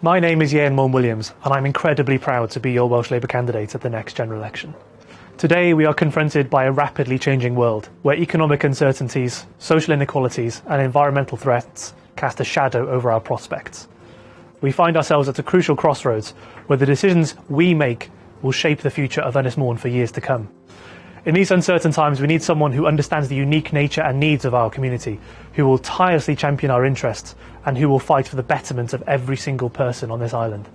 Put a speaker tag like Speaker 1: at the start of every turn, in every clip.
Speaker 1: My name is Ynys Môn Williams, and I'm incredibly proud to be your Welsh Labour candidate at the next general election. Today we are confronted by a rapidly changing world, where economic uncertainties, social inequalities and environmental threats cast a shadow over our prospects. We find ourselves at a crucial crossroads, where the decisions we make will shape the future of Ynys Môn for years to come. In these uncertain times, we need someone who understands the unique nature and needs of our community, who will tirelessly champion our interests, and who will fight for the betterment of every single person on this island.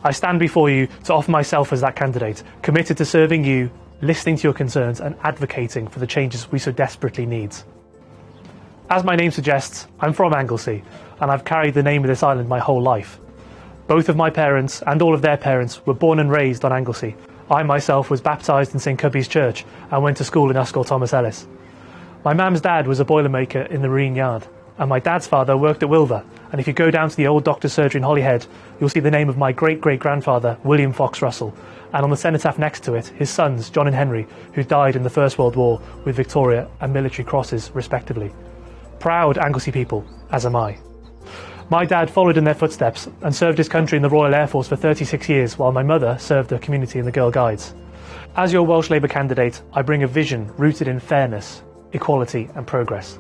Speaker 1: I stand before you to offer myself as that candidate, committed to serving you, listening to your concerns and advocating for the changes we so desperately need. As my name suggests, I'm from Anglesey, and I've carried the name of this island my whole life. Both of my parents and all of their parents were born and raised on Anglesey. I myself was baptised in St Cubby's Church and went to school in Ysgol Thomas Ellis. My mum's dad was a boilermaker in the Marine Yard, and my dad's father worked at Wilver, and if you go down to the old doctor's surgery in Holyhead, you'll see the name of my great-great-grandfather, William Fox Russell, and on the cenotaph next to it, his sons, John and Henry, who died in the First World War with Victoria and military crosses, respectively. Proud Anglesey people, as am I. My dad followed in their footsteps and served his country in the Royal Air Force for 36 years, while my mother served the community in the Girl Guides. As your Welsh Labour candidate, I bring a vision rooted in fairness, equality and progress.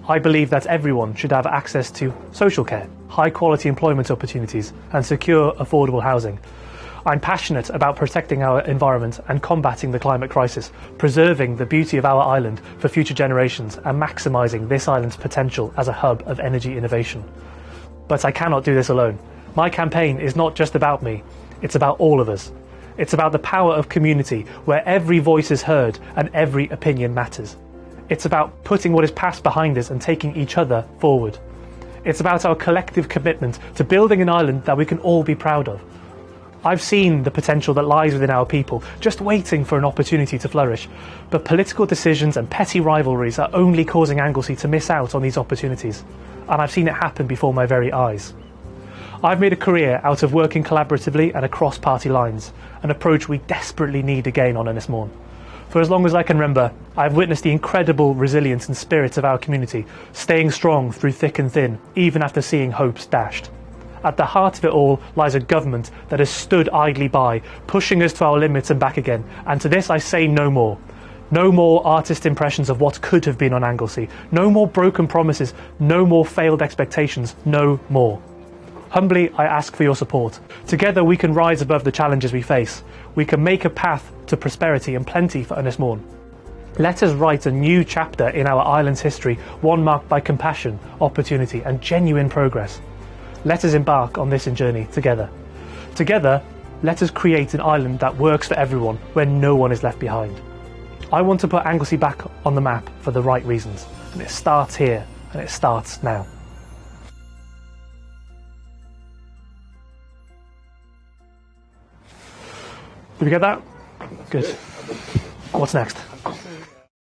Speaker 1: I believe that everyone should have access to social care, high-quality employment opportunities and secure, affordable housing. I'm passionate about protecting our environment and combating the climate crisis, preserving the beauty of our island for future generations and maximising this island's potential as a hub of energy innovation. But I cannot do this alone. My campaign is not just about me, it's about all of us. It's about the power of community, where every voice is heard and every opinion matters. It's about putting what is past behind us and taking each other forward. It's about our collective commitment to building an island that we can all be proud of. I've seen the potential that lies within our people, just waiting for an opportunity to flourish. But political decisions and petty rivalries are only causing Anglesey to miss out on these opportunities. And I've seen it happen before my very eyes. I've made a career out of working collaboratively and across party lines, an approach we desperately need again on Ynys Môn. For as long as I can remember, I've witnessed the incredible resilience and spirit of our community, staying strong through thick and thin, even after seeing hopes dashed. At the heart of it all lies a government that has stood idly by, pushing us to our limits and back again, and to this I say no more. No more artist impressions of what could have been on Anglesey, no more broken promises, no more failed expectations, no more. Humbly, I ask for your support. Together we can rise above the challenges we face. We can make a path to prosperity and plenty for Ynys Môn. Let us write a new chapter in our island's history, one marked by compassion, opportunity and genuine progress. Let us embark on this journey together. Together, let us create an island that works for everyone, where no one is left behind. I want to put Anglesey back on the map for the right reasons, and it starts here, and it starts now. Did we get that? Good. What's next?